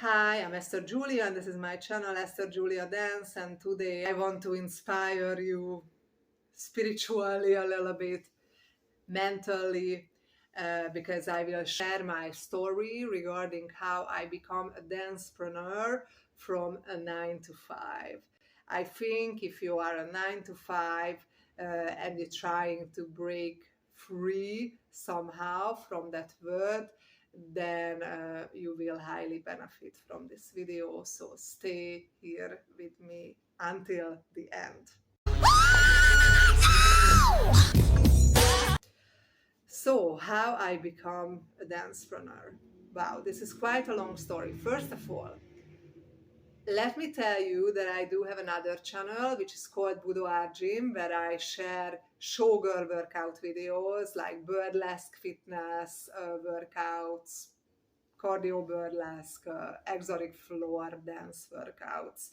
Hi, I'm Eszter Julia and this is my channel Eszter Julia Dance, and today I want to inspire you spiritually a little bit, mentally, because I will share my story regarding how I become a dancepreneur from a 9 to 5. I think if you are a 9 to 5 and you're trying to break free somehow from that word, then you will highly benefit from this video. So stay here with me until the end. So, how I become a dancepreneur. Wow, this is quite a long story. First of all, let me tell you that I do have another channel which is called Boudoir Gym, where I share showgirl workout videos like burlesque fitness workouts, cardio burlesque, exotic floor dance workouts,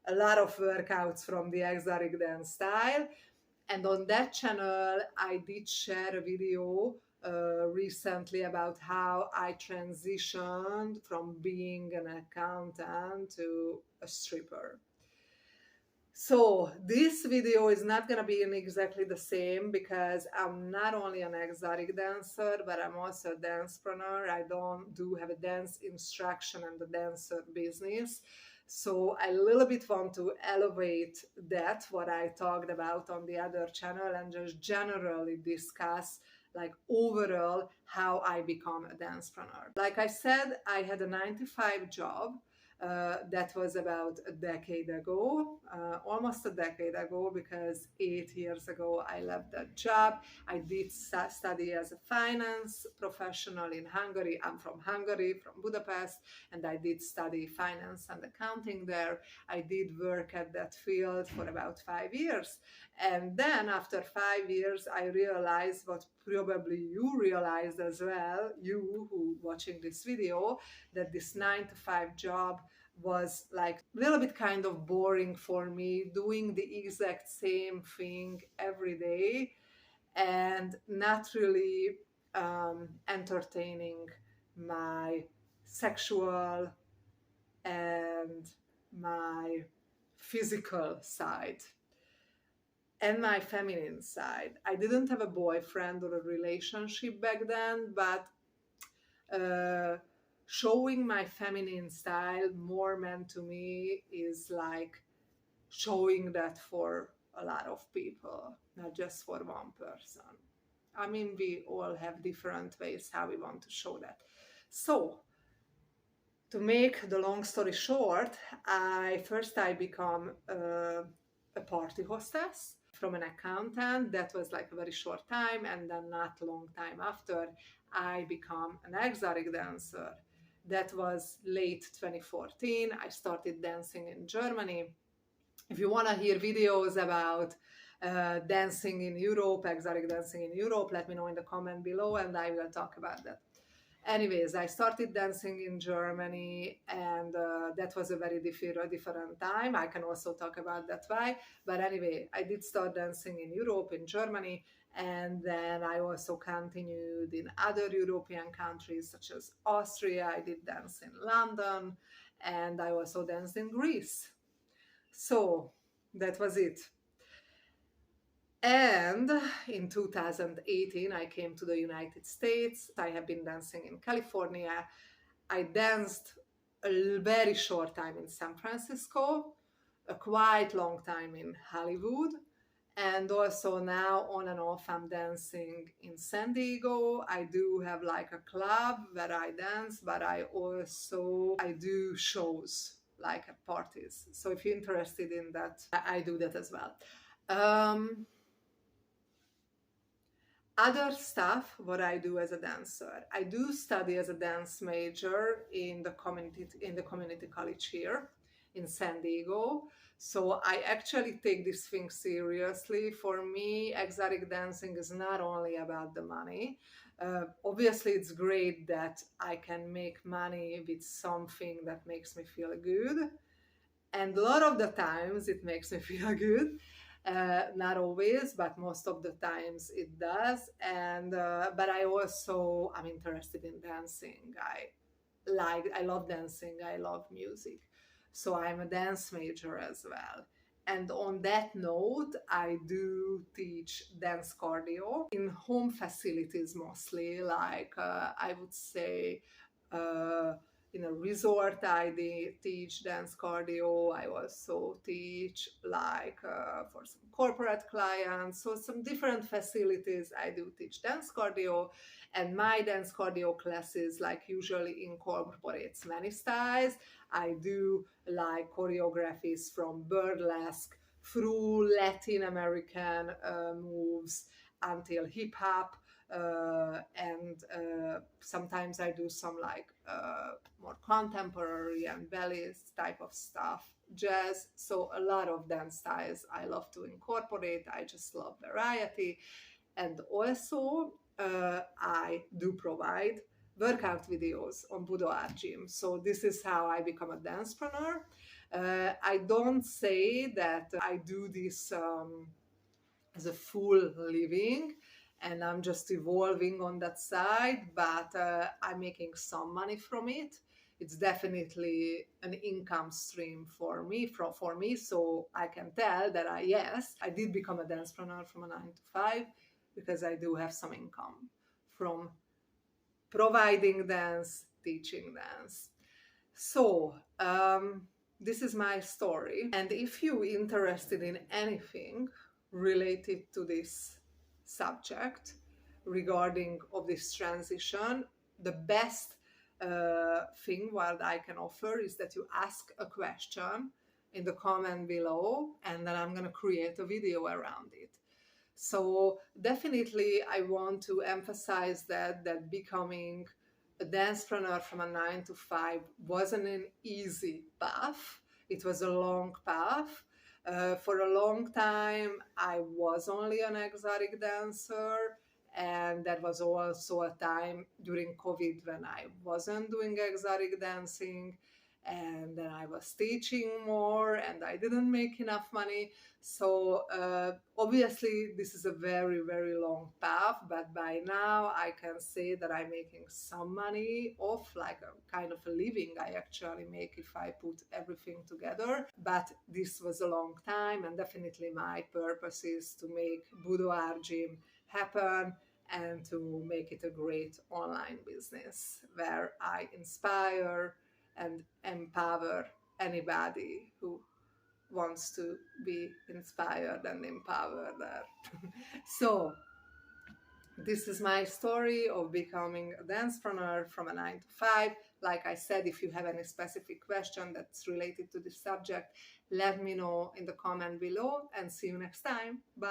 a lot of workouts from the exotic dance style. And on that channel, I did share a video recently about how I transitioned from being an accountant to a stripper. So this video is not going to be in exactly the same, because I'm not only an exotic dancer, but I'm also a dancepreneur. I do have a dance instruction and the dancer business. So I a little bit want to elevate that, what I talked about on the other channel, and just generally discuss like overall how I become a dancepreneur. Like I said, I had a 9 to 5 job. That was about a decade ago, almost a decade ago, because 8 years ago I left that job. I did study as a finance professional in Hungary. I'm from Hungary, from Budapest, and I did study finance and accounting there. I did work at that field for about 5 years. And then after 5 years, I realized what probably you realized as well, you who watching this video, that this 9 to 5 job was like a little bit kind of boring for me, doing the exact same thing every day and not really entertaining my sexual and my physical side and my feminine side. I didn't have a boyfriend or a relationship back then, but showing my feminine style more meant to me is like showing that for a lot of people, not just for one person. I mean, we all have different ways how we want to show that. So, to make the long story short, I become a party hostess from an accountant. That was like a very short time, and then not long time after, I become an exotic dancer. That was late 2014. I started dancing in Germany. If you want to hear videos about dancing in Europe, exotic dancing in Europe, let me know in the comment below and I will talk about that. Anyways, I started dancing in Germany, and that was a very different time. I can also talk about that why. But anyway, I did start dancing in Europe, in Germany, and then I also continued in other European countries such as Austria. I did dance in London, and I also danced in Greece. So that was it. And in 2018, I came to the United States. I have been dancing in California. I danced a very short time in San Francisco, a quite long time in Hollywood, and also now on and off I'm dancing in San Diego. I do have like a club where I dance, but I do shows like at parties. So if you're interested in that, I do that as well. Other stuff, what I do as a dancer. I do study as a dance major in the community college here in San Diego. So I actually take this thing seriously. For me, exotic dancing is not only about the money. Obviously, it's great that I can make money with something that makes me feel good. And a lot of the times it makes me feel good. Not always, but most of the times it does. And but I'm interested in dancing. I I love dancing, I love music. So I'm a dance major as well. And on that note, I do teach dance cardio in home facilities mostly, like I would say uh, in a resort teach dance cardio. I also teach like for some corporate clients. So some different facilities I do teach dance cardio. And my dance cardio classes like usually incorporates many styles. I do like choreographies from burlesque through Latin American moves until hip hop. And sometimes I do some like more contemporary and ballet type of stuff, jazz. So a lot of dance styles I love to incorporate. I just love variety. And also I do provide workout videos on Boudoir Gym. So this is how I become a dancepreneur. I don't say that I do this as a full living and I'm just evolving on that side, but I'm making some money from it. It's definitely an income stream for me, so I can tell that I did become a dancepreneur from a 9 to 5 because I do have some income from providing dance, teaching dance. So this is my story, and if you're interested in anything related to this subject regarding of this transition, the best thing what I can offer is that you ask a question in the comment below, and then I'm going to create a video around it. So definitely I want to emphasize that becoming a dancepreneur from a 9 to 5 wasn't an easy path. It was a long path. For a long time, I was only an exotic dancer, and that was also a time during COVID when I wasn't doing exotic dancing, and then I was teaching more, and I didn't make enough money. So obviously this is a very, very long path, but by now I can say that I'm making some money off, like a kind of a living I actually make if I put everything together. But this was a long time, and definitely my purpose is to make Boudoir Gym happen and to make it a great online business where I inspire and empower anybody who wants to be inspired and empowered there. So this is my story of becoming a dancepreneur from a 9 to 5. Like I said, if you have any specific question that's related to this subject, let me know in the comment below, and see you next time. Bye.